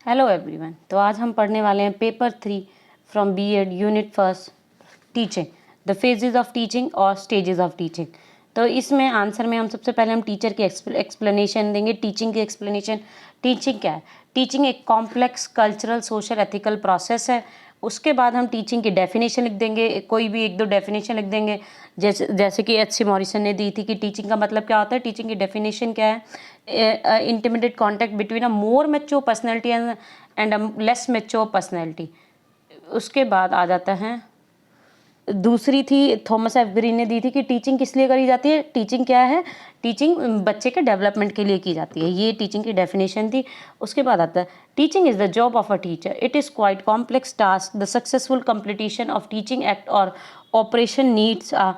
Hello everyone. तो आज हम पढ़ने वाले हैं paper 3 from BEd unit first teaching, the phases of teaching और स्टेजेस ऑफ टीचिंग। तो इसमें आंसर में हम सबसे पहले हम टीचर की एक्सप्लेनेशन देंगे। टीचिंग की एक्सप्लेनेशन, टीचिंग क्या है? टीचिंग एक complex cultural social ethical process है। उसके बाद हम टीचिंग की डेफिनेशन लिख देंगे, कोई भी एक दो डेफिनेशन लिख देंगे, जैसे कि एच सी मॉरिसन ने दी थी कि टीचिंग का मतलब क्या होता है। टीचिंग की डेफिनेशन क्या है? Intimate contact between a more mature personality and a less mature personality. उसके बाद आ जाता है दूसरी थी, थॉमस एफ ग्रीन ने दी थी कि टीचिंग किस लिए करी जाती है। टीचिंग क्या है? टीचिंग बच्चे के डेवलपमेंट के लिए की जाती है। ये टीचिंग की डेफिनेशन थी। उसके बाद आता है teaching is the job of a teacher, it is quite complex task, the successful completion of teaching act और operation needs a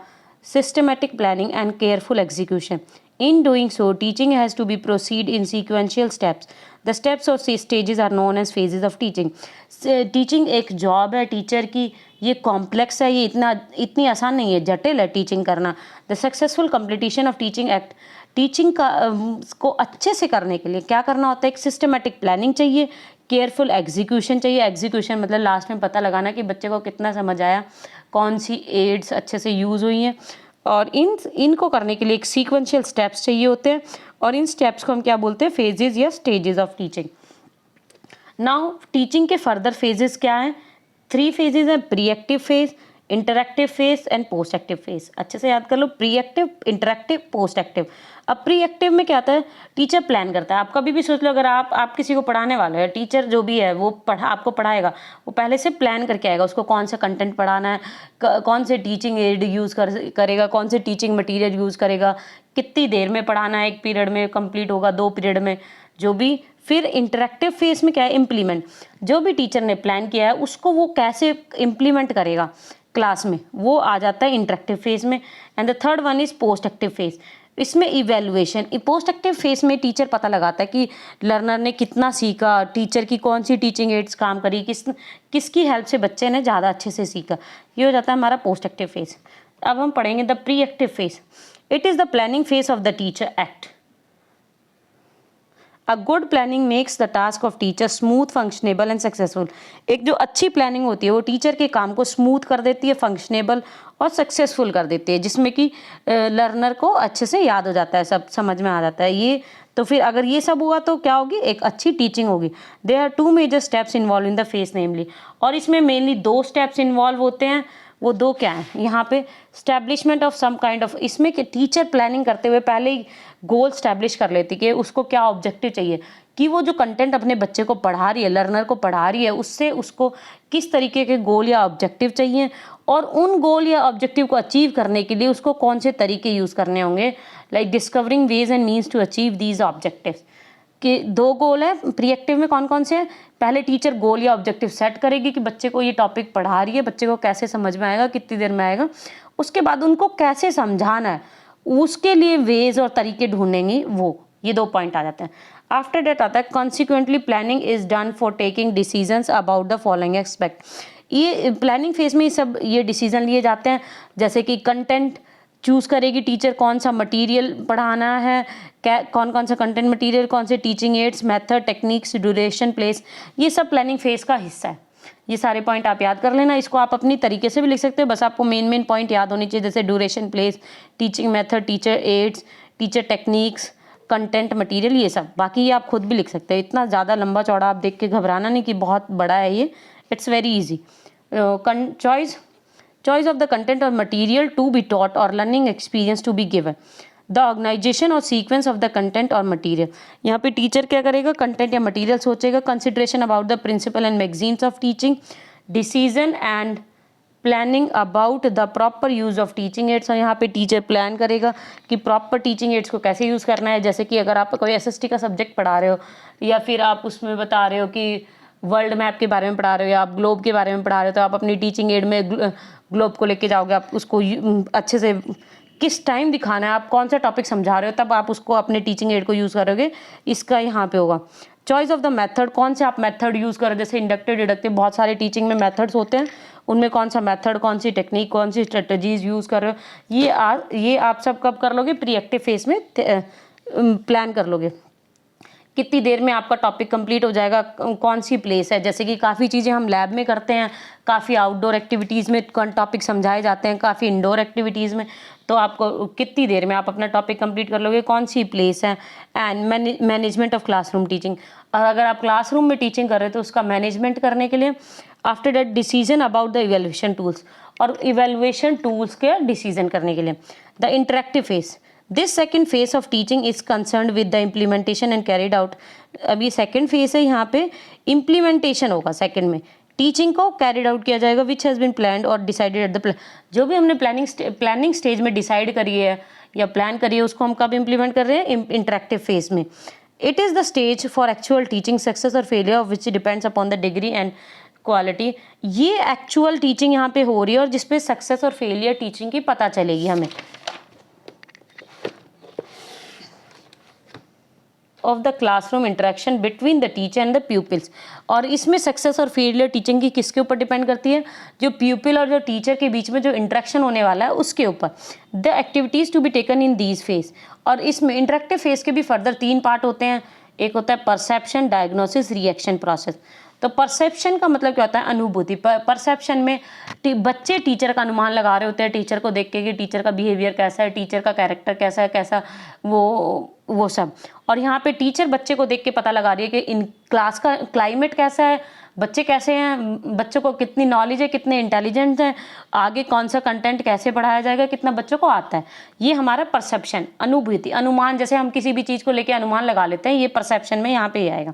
systematic planning and careful execution. In doing so, teaching has to be proceed in sequential steps. The steps or stages are known as phases of teaching. Teaching एक job है teacher की, ये complex है, ये इतनी आसान नहीं है, जटिल है टीचिंग करना। The successful completion of teaching act, teaching का को अच्छे से करने के लिए क्या करना होता है? एक सिस्टमेटिक प्लानिंग चाहिए, केयरफुल एग्जीक्यूशन चाहिए। एग्जीक्यूशन मतलब लास्ट में पता लगाना कि बच्चे को कितना समझ आया, कौन सी एड्स अच्छे से यूज़ हुई हैं, और इनको करने के लिए एक सीक्वेंशियल स्टेप्स चाहिए होते हैं। और इन स्टेप्स को हम क्या बोलते हैं? फेजेस या stages of teaching. Now teaching के फर्दर फेजेस क्या हैं? 3 फेजेस हैं, pre active phase, interactive phase and post active phase. अच्छे से याद कर लो, pre active, interactive, post active. अब प्री एक्टिव में क्या आता है? टीचर प्लान करता है। आप कभी भी सोच लो, अगर आप किसी को पढ़ाने वाले हैं, टीचर जो भी है वो आपको पढ़ाएगा, वो पहले से प्लान करके आएगा, उसको कौन सा कंटेंट पढ़ाना है, कौन से टीचिंग एड यूज़ करेगा, कौन से टीचिंग मटीरियल यूज़ करेगा, कितनी देर में पढ़ाना है, 1 पीरियड में कंप्लीट होगा, 2 पीरियड में, जो भी। फिर इंटरैक्टिव फेज में क्या है? इम्प्लीमेंट। जो भी टीचर ने प्लान किया है उसको वो कैसे इम्प्लीमेंट करेगा क्लास में, वो आ जाता है इंटरैक्टिव फेज में। And the third one is post active phase. इसमें इवेल्युएशन। पोस्ट एक्टिव फेज में टीचर पता लगाता है कि लर्नर ने कितना सीखा, टीचर की कौन सी टीचिंग एड्स काम करी, किसकी हेल्प से बच्चे ने ज़्यादा अच्छे से सीखा। ये हो जाता है हमारा पोस्ट एक्टिव फेज। अब हम पढ़ेंगे the pre active phase. It is the planning phase of the teacher act. A good planning makes the task of teacher smooth, functionable and successful. एक जो अच्छी प्लानिंग होती है वो टीचर के काम को स्मूथ कर देती है, फंक्शनेबल और सक्सेसफुल कर देती है, जिसमें कि लर्नर को अच्छे से याद हो जाता है, सब समझ में आ जाता है ये। तो फिर अगर ये सब हुआ तो क्या होगी? एक अच्छी टीचिंग होगी। There are 2 major steps involve in the phase namely. और इसमें मेनली 2 स्टेप्स इन्वॉल्व होते हैं। वो 2 क्या हैं? यहाँ पे establishment of some kind of, इसमें कि टीचर प्लानिंग करते हुए पहले ही गोल स्टैब्लिश कर लेती कि उसको क्या ऑब्जेक्टिव चाहिए, कि वो जो कंटेंट अपने बच्चे को पढ़ा रही है, लर्नर को पढ़ा रही है, उससे उसको किस तरीके के गोल या ऑब्जेक्टिव चाहिए, और उन गोल या ऑब्जेक्टिव को अचीव करने के लिए उसको कौन से तरीके यूज़ करने होंगे। Like discovering ways and means to achieve these objectives. कि 2 गोल है प्री एक्टिव में, कौन कौन से हैं? पहले टीचर गोल या ऑब्जेक्टिव सेट करेगी कि बच्चे को ये टॉपिक पढ़ा रही है, बच्चे को कैसे समझ में आएगा, कितनी देर में आएगा। उसके बाद उनको कैसे समझाना है, उसके लिए वेज और तरीके ढूंढेंगी वो। ये 2 पॉइंट आ जाते हैं। आफ्टर डेट आता है consequently planning is done for taking decisions about the following aspect. ये प्लानिंग फेज में ये डिसीजन लिए जाते हैं, जैसे कि कंटेंट चूज़ करेगी टीचर, कौन सा मटेरियल पढ़ाना है, कौन कौन सा कंटेंट मटेरियल, कौन से teaching ads, method, techniques, duration, place, ये सब प्लानिंग फेज का हिस्सा है। ये सारे पॉइंट आप याद कर लेना। इसको आप अपनी तरीके से भी लिख सकते हो, बस आपको मेन पॉइंट याद होनी चाहिए, जैसे duration, place, teaching method, teacher aids, teacher techniques, content material, ये सब। बाकी ये आप खुद भी लिख सकते हो। इतना ज़्यादा लंबा चौड़ा आप देख के घबराना नहीं कि बहुत बड़ा है ये। It's very easy. choice of the content or material to be taught or learning experience to be given, the organization or sequence of the content or material। यहाँ पे टीचर क्या करेगा? कंटेंट या मटेरियल सोचेगा, consideration about the principle and maxims of teaching, decision and planning about the proper use of teaching aids. और यहाँ पे teacher plan करेगा कि प्रॉपर टीचिंग एड्स को कैसे यूज़ करना है। जैसे कि अगर आप कोई एसएसटी का सब्जेक्ट पढ़ा रहे हो, या फिर आप उसमें बता रहे हो कि वर्ल्ड मैप के बारे में पढ़ा रहे हो, या आप ग्लोब के बारे में पढ़ा रहे हो, तो आप अपनी टीचिंग एड में ग्लोब को लेके जाओगे। आप उसको अच्छे से किस टाइम दिखाना है, आप कौन सा टॉपिक समझा रहे हो, तब आप उसको अपने टीचिंग एड को यूज़ करोगे। इसका यहाँ पे होगा चॉइस ऑफ द मेथड, कौन से आप मेथड यूज़ करो। जैसे इंडक्टिव, डिडक्टिव, बहुत सारे टीचिंग में मेथड्स होते हैं, उनमें कौन सा मेथड, कौन सी टेक्निक, कौन सी स्ट्रेटजीज यूज़ कर रहे हो। ये आप सब कब कर लोगे? प्री एक्टिव फेज में प्लान कर लोगे कितनी देर में आपका टॉपिक कंप्लीट हो जाएगा, कौन सी प्लेस है। जैसे कि काफ़ी चीज़ें हम लैब में करते हैं, काफ़ी आउटडोर एक्टिविटीज़ में टॉपिक समझाए जाते हैं, काफ़ी इंडोर एक्टिविटीज़ में, तो आपको कितनी देर में आप अपना टॉपिक कंप्लीट कर लोगे, कौन सी प्लेस है। And management of classroom teaching, और अगर आप क्लासरूम में टीचिंग कर रहे हो तो उसका मैनेजमेंट करने के लिए after that decision about the evaluation tools, और इवेल्यूएशन टूल्स के डिसीजन करने के लिए। The interactive phase, this second phase of teaching is concern with the implementation and carried out. अब ये सेकेंड फेज है, यहाँ पे इम्प्लीमेंटेशन होगा सेकेंड में, टीचिंग को कैरिड आउट किया जाएगा विच हैज़ बीन प्लान्ड और डिसाइडेड एट द जो भी हमने प्लानिंग स्टेज में डिसाइड करी है या प्लान करी है उसको हम कब इम्प्लीमेंट कर रहे हैं, इंटरेक्टिव फेज में। It is the stage for actual teaching success और failure of which depends upon the degree and quality. ये एक्चुअल टीचिंग यहाँ पे हो रही है और जिसपे सक्सेस और फेलियर टीचिंग की पता चलेगी हमें। Of the classroom interaction between the teacher and the pupils, और इसमें सक्सेस और फेलियर टीचिंग की किसके ऊपर डिपेंड करती है, जो प्यूपिल और जो टीचर के बीच में जो इंटरेक्शन होने वाला है उसके ऊपर। The activities to be taken in these phase, और इसमें इंटरेक्टिव फेज के भी फर्दर 3 पार्ट होते हैं। एक होता है परसेप्शन, डायग्नोसिस, रिएक्शन प्रोसेस। तो परसेप्शन का मतलब क्या होता है, अनुभूति। परसेप्शन में बच्चे टीचर का अनुमान लगा रहे होते हैं, टीचर को देख के कि टीचर का बिहेवियर कैसा है, टीचर का कैरेक्टर कैसा है, कैसा वो सब। और यहाँ पे टीचर बच्चे को देख के पता लगा रही है कि इन क्लास का क्लाइमेट कैसा है, बच्चे कैसे हैं, बच्चों को कितनी नॉलेज है, कितने इंटेलिजेंट हैं, आगे कौन सा कंटेंट कैसे पढ़ाया जाएगा, कितना बच्चों को आता है। ये हमारा परसेप्शन, अनुभूति, अनुमान, जैसे हम किसी भी चीज़ को लेके अनुमान लगा लेते हैं, ये परसेप्शन में यहाँ पे ही आएगा।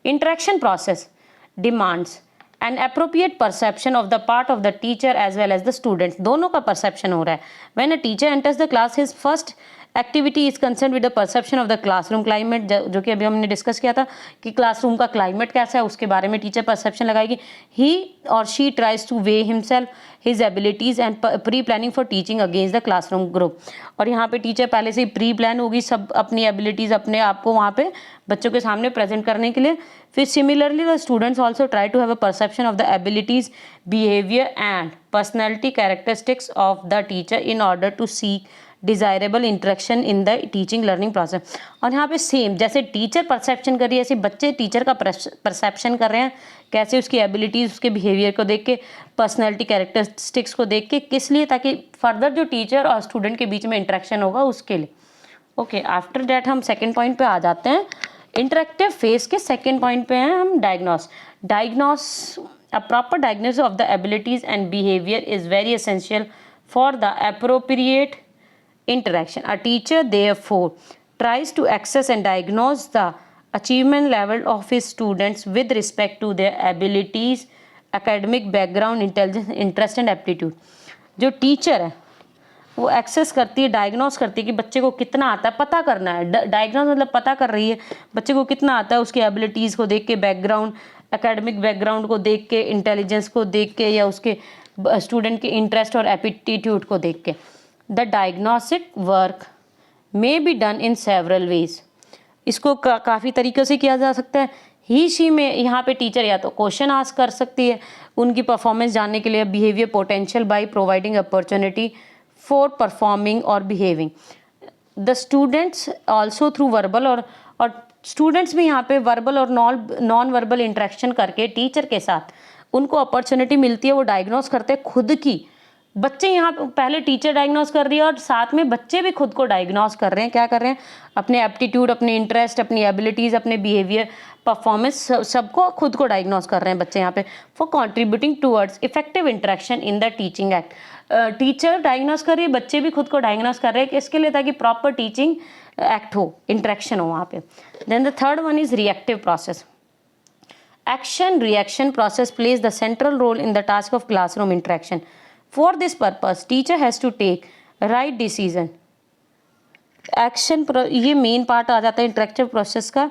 Interaction process demands an appropriate perception of the part of the teacher as well as the students, दोनों का परसेप्शन हो रहा है। When a teacher enters the class, his first activity is concern with the perception of the classroom climate, जो कि अभी हमने discuss किया था कि क्लासरूम का क्लाइमेट कैसा है, उसके बारे में टीचर परसेप्शन लगाएगी। ही और she tries two way himself, his abilities and pre planning for teaching against the classroom group, और यहाँ पे टीचर पहले से ही प्री प्लान होगी सब अपनी एबिलिटीज़ अपने आप को वहाँ पे बच्चों के सामने प्रेजेंट करने के लिए। फिर similarly the students also try to have a perception of the abilities, behaviour and personality characteristics of the teacher in order to seek desirable interaction in the teaching learning process. और यहाँ पे same जैसे teacher perception कर रही है, ऐसे बच्चे teacher का परसेप्शन कर रहे हैं, कैसे उसकी एबिलिटीज़, उसके बिहेवियर को देख के, पर्सनैलिटी कैरेक्टरिस्टिक्स को देख के, किस लिए, ताकि फर्दर जो टीचर और स्टूडेंट के बीच में इंटरेक्शन होगा उसके लिए। ओके, आफ्टर डैट हम सेकेंड पॉइंट पे आ जाते हैं। इंटरेक्टिव फेज के सेकेंड पॉइंट पे हैं हम diagnose. A proper diagnosis of the abilities and behaviour is very essential for the appropriate interaction. A teacher therefore tries to assess and diagnose the achievement level of his students with respect to their abilities, academic background, intelligence, interest and aptitude. जो teacher है वो access करती है, diagnose करती है कि बच्चे को कितना आता है, पता करना है। डायग्नोस मतलब पता कर रही है बच्चे को कितना आता है, उसकी एबिलिटीज़ को देख के, बैकग्राउंड, एकेडमिक बैकग्राउंड को देख के, इंटेलिजेंस को देख के, या उसके स्टूडेंट के इंटरेस्ट और एप्टीट्यूड को देख के। The diagnostic work may be done in several ways. इसको काफ़ी तरीक़ों से किया जा सकता है। ही शी में यहाँ पे टीचर या तो क्वेश्चन आस्क कर सकती है उनकी परफॉर्मेंस जानने के लिए, behaviour potential by providing opportunity for performing और behaving the students also through verbal, और स्टूडेंट्स भी यहाँ पे वर्बल और नॉन वर्बल इंटरेक्शन करके टीचर के साथ उनको अपॉर्चुनिटी मिलती है, वो डायग्नोस करते हैं खुद की। बच्चे यहाँ पे पहले टीचर डायग्नोस कर रही है और साथ में बच्चे भी खुद को डायग्नोस कर रहे हैं। क्या कर रहे हैं, अपने एप्टीट्यूड, अपने इंटरेस्ट, अपनी एबिलिटीज़, अपने बिहेवियर, परफॉर्मेंस, सबको खुद को डायग्नोस कर रहे हैं बच्चे यहाँ पे। For contributing towards effective interaction in the teaching act, teacher diagnose कर रही है, बच्चे भी खुद को डायग्नोस कर रहे हैं, इसके लिए ताकि प्रॉपर टीचिंग एक्ट हो, इंटरेक्शन हो वहाँ पे। Then the third one is reactive process. Action reaction process plays the central role in the task of classroom interaction. For this purpose, teacher has to take right decision. Action ये main part आ जाता है interactive process का।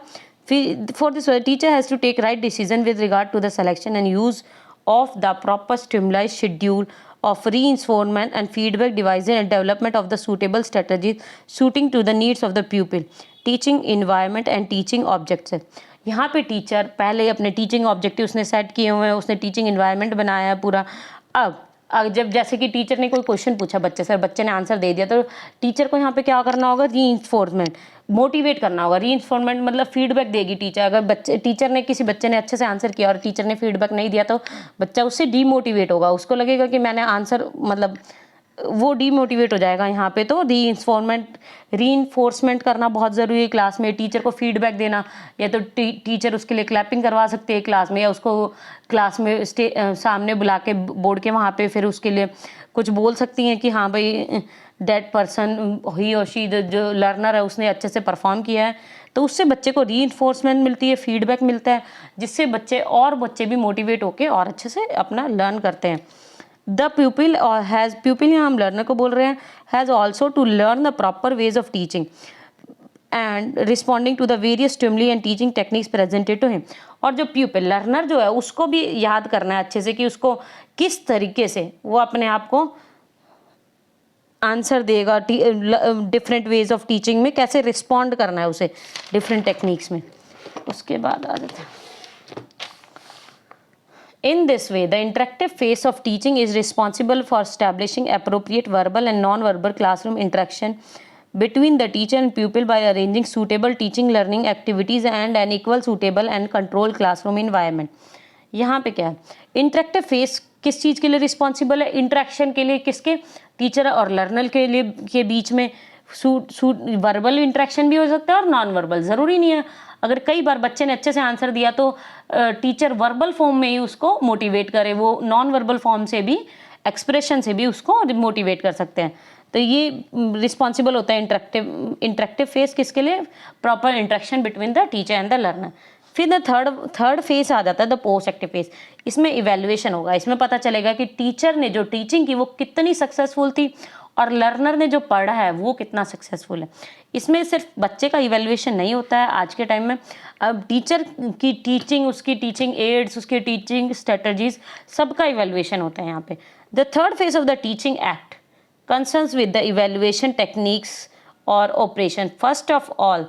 फिर for this teacher has to take right decision with regard to the selection and use of the proper stimuli schedule of reinforcement and feedback devices and development of the suitable strategies suiting to the needs of the pupil, teaching environment and teaching objects है। यहाँ पे teacher पहले अपने teaching objective उसने set किए हुए हैं, उसने टीचिंग इन्वायरमेंट बनाया है पूरा। अब जब जैसे कि टीचर ने कोई क्वेश्चन पूछा बच्चे से, बच्चे ने आंसर दे दिया, तो टीचर को यहाँ पे क्या करना होगा, रीइंफोर्समेंट, मोटिवेट करना होगा। रीइंफोर्समेंट मतलब फीडबैक देगी टीचर। अगर टीचर ने किसी बच्चे ने अच्छे से आंसर किया और टीचर ने फीडबैक नहीं दिया तो बच्चा उससे डीमोटिवेट होगा, उसको लगेगा कि मैंने आंसर मतलब वो डीमोटिवेट हो जाएगा यहाँ पे। तो रीइंफोर्समेंट करना बहुत ज़रूरी है क्लास में। टीचर को फीडबैक देना, या तो टीचर उसके लिए क्लैपिंग करवा सकते हैं क्लास में, या उसको क्लास में सामने बुला के बोर्ड के वहाँ पे फिर उसके लिए कुछ बोल सकती हैं कि हाँ भाई दैट पर्सन ही और शी जो लर्नर है उसने अच्छे से परफॉर्म किया है। तो उससे बच्चे को रीइंफोर्समेंट मिलती है, फीडबैक मिलता है, जिससे बच्चे भी मोटिवेट होकर और अच्छे से अपना लर्न करते हैं। द प्यूपिल हैज़, प्यूपिल यहाँ हम लर्नर को बोल रहे हैं, has also to learn the proper ways of teaching and responding to the various stimuli and teaching techniques presented to him. और जो प्यूपिल लर्नर जो है उसको भी याद करना है अच्छे से कि उसको किस तरीके से वो अपने आप को आंसर देगा, डिफरेंट वेज ऑफ टीचिंग में कैसे रिस्पॉन्ड करना है उसे डिफरेंट टेक्निक्स में। उसके बाद आ जाते हैं, in this way, the interactive phase of teaching is responsible for establishing appropriate verbal and non-verbal classroom interaction between the teacher and pupil by arranging suitable teaching learning activities and an equal suitable and controlled classroom environment. यहाँ पे क्या है, interactive face किस चीज़ के लिए responsible है? Interaction के लिए, किसके? टीचर और लर्नर के लिए के बीच में वर्बल इंटरेक्शन भी हो सकता है और नॉन वर्बल, ज़रूरी नहीं है। अगर कई बार बच्चे ने अच्छे से आंसर दिया तो टीचर वर्बल फॉर्म में ही उसको मोटिवेट करे, वो नॉन वर्बल फॉर्म से भी, एक्सप्रेशन से भी उसको मोटिवेट कर सकते हैं। तो ये रिस्पॉन्सिबल होता है इंटरेक्टिव फेस किसके लिए? Proper interaction between the teacher and the learner. फिर द थर्ड फेस आ जाता है द पोस्ट एक्टिव फेस। इसमें इवेल्युएशन होगा, इसमें पता चलेगा कि टीचर ने जो टीचिंग की वो कितनी सक्सेसफुल थी और लर्नर ने जो पढ़ा है वो कितना सक्सेसफुल है। इसमें सिर्फ बच्चे का इवेल्युएशन नहीं होता है आज के टाइम में, अब टीचर की टीचिंग, उसकी टीचिंग एड्स, उसकी टीचिंग स्ट्रेटजीज, सबका इवेल्युएशन होता है यहाँ पे। The third phase of the teaching act concerns with the evaluation techniques or operation. First of all,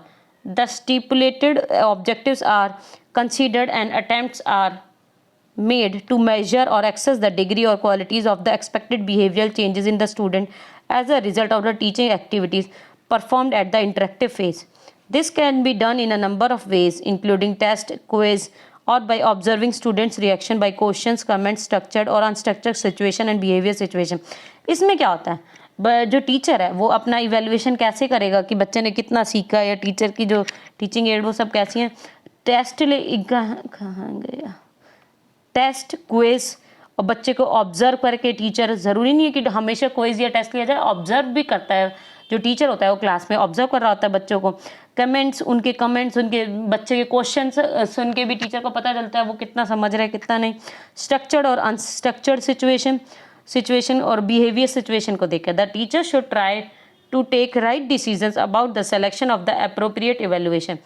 the stipulated objectives are considered and attempts are made to measure or assess the degree or qualities of the expected behavioral changes in the student as a result of the teaching activities performed at the interactive phase. This can be done in a number of ways, including test, quiz, or by observing students' reaction by questions, comments, structured or unstructured situation and behavior situation. इसमें क्या होता है, जो teacher है वो अपना evaluation कैसे करेगा कि बच्चे ने कितना सीखा, या टीचर की जो टीचिंग एड वो सब कैसी हैं। टेस्ट कहाँ गया, टेस्ट, क्विज, और बच्चे को ऑब्जर्व करके टीचर, ज़रूरी नहीं है कि हमेशा क्विज या टेस्ट लिया जाए, ऑब्जर्व भी करता है जो टीचर होता है, वो क्लास में ऑब्जर्व कर रहा होता है बच्चों को। कमेंट्स, उनके बच्चे के क्वेश्चन सुन के भी टीचर को पता चलता है वो कितना समझ रहा है कितना नहीं। स्ट्रक्चर्ड और अनस्ट्रक्चर्ड सिचुएशन और बिहेवियर सिचुएशन को देखकर the teacher should try to take right decisions about the selection of the appropriate evaluation.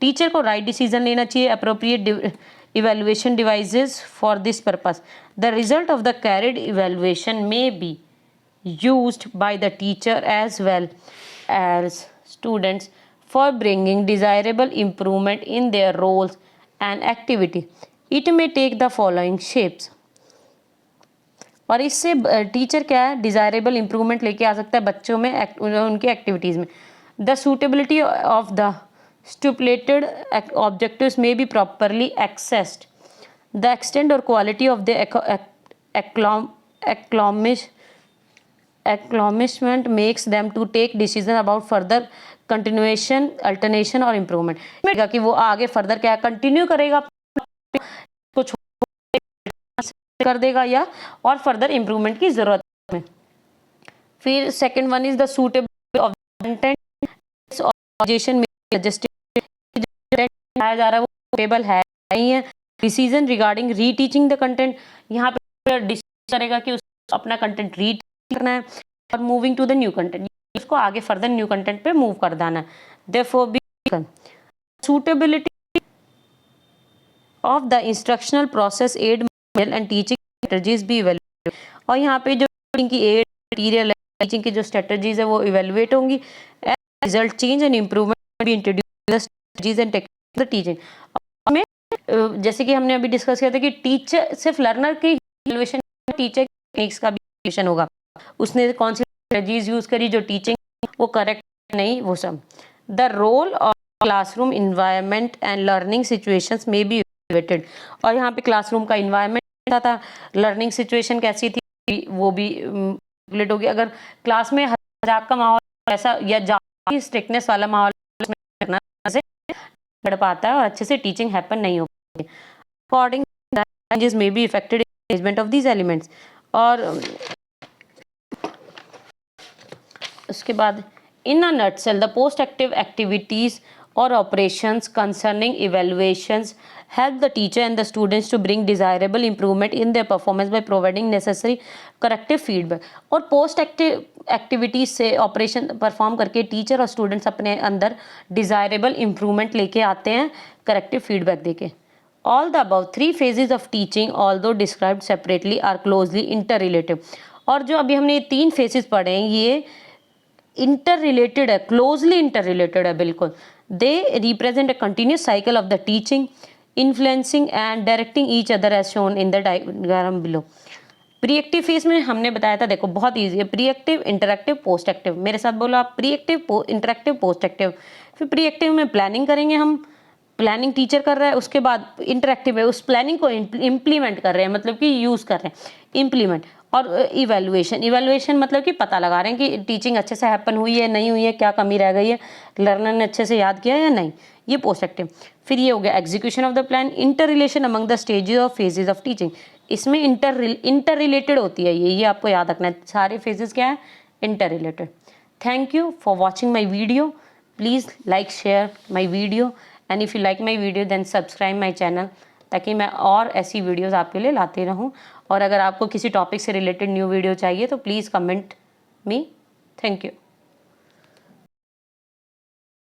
Teacher को राइट डिसीजन लेना चाहिए appropriate evaluation devices for this purpose. The result of the carried evaluation may be used by the teacher as well as students for bringing desirable improvement in their roles and activity. It may take the following shapes. और इससे teacher क्या है, desirable improvement लेके आ सकता है बच्चों में, उनकी एक्टिविटीज़ में। The suitability of the stipulated objectives may be properly accessed. The extent or quality of the accomplishment makes them to take decision about further continuation, alternation और improvement. कि वो आगे फर्दर क्या कंटिन्यू करेगा, कुछ कर देगा या और फर्दर इम्प्रूवमेंट की जरूरत है। फिर second one is the suitability of content organisation में जा रहा है वो सुटेबल है नहीं है। Decision regarding reteaching the content, यहाँ पे डिसीजन करेगा कि उसको अपना कंटेंट रीट करना है और moving to the new content, उसको आगे फर्दर न्यू कंटेंट पे मूव कर देना है। Therefore be suitability of the instructional process aid and teaching strategies भी इवैल्यूएट। और यहाँ पे जो टीचिंग की एड मटेरियल है, टीचिंग की जो स्ट्रेटजीज है वो इवैल्यूएट होंगी। As result change and improvement be introduce strategies and techniques the teaching. में जैसे कि हमने अभी डिस्कस किया था कि टीचर सिर्फ लर्नर की इवैल्यूएशन, टीचर टेक्निक्स का भी इवैल्यूएशन होगा, उसने कौन सी स्ट्रेटजीज यूज करी, जो टीचिंग वो करेक्ट नहीं, वो सब। The role of classroom environment and learning situations में बी इवेलुएटेड। और यहाँ पे क्लासरूम का इन्वायरमेंट था, लर्निंग सिचुएशन कैसी थी वो भी इवेलुएट होगी। अगर क्लास में मजाक का माहौल ऐसा या ज़्यादा स्ट्रिक्टनेस वाला माहौल से पढ़ पाता है और अच्छे से टीचिंग हैपन नहीं हो पाती। अकॉर्डिंग चेंजेस में be effected engagement of these elements. और उसके बाद in a nutshell the post active activities और operations concerning evaluations help the teacher and the students to bring desirable improvement in their performance by providing necessary corrective feedback। और post active activities से operation perform करके teacher और students अपने अंदर desirable improvement लेके आते हैं करेक्टिव फीडबैक देके। All the above three phases of teaching, although described separately, are closely interrelated। और जो अभी हमने ये 3 फेजेस पढ़े हैं ये इंटर रिलेटेड है, क्लोजली इंटर रिलेटेड है बिल्कुल। They represent a continuous cycle of the teaching, influencing and directing each other as shown in the diagram below. Preactive phase में हमने बताया था, देखो बहुत ईजी है, प्रीएक्टिव, इंटरएक्टिव, पोस्ट एक्टिव। मेरे साथ बोलो आप, प्रीएक्टिव, इंटरएक्टिव, पोस्ट एक्टिव। फिर प्रीएक्टिव में प्लानिंग करेंगे हम, प्लानिंग टीचर कर रहा है, उसके बाद इंटरएक्टिव है, उस प्लानिंग को इम्प्लीमेंट कर रहे हैं, मतलब कि यूज़ कर रहे हैं, इम्प्लीमेंट। और इवैल्यूएशन, इवैल्यूएशन मतलब कि पता लगा रहे हैं कि टीचिंग अच्छे से हैपन हुई है, नहीं हुई है, क्या कमी रह गई है, लर्नर ने अच्छे से याद किया या नहीं, ये पोस्ट एक्टिव। फिर ये हो गया execution of the plan, inter relation among the stages of phases of teaching. इसमें इंटर रिलेटेड होती है ये आपको याद रखना है, सारे फेजेस क्या है, interrelated. Thank you for watching my video. Please like share my video and if you like my video then subscribe my channel, ताकि मैं और ऐसी वीडियोस आपके लिए लाते रहूं। और अगर आपको किसी टॉपिक से रिलेटेड न्यू वीडियो चाहिए तो please comment me. Thank you.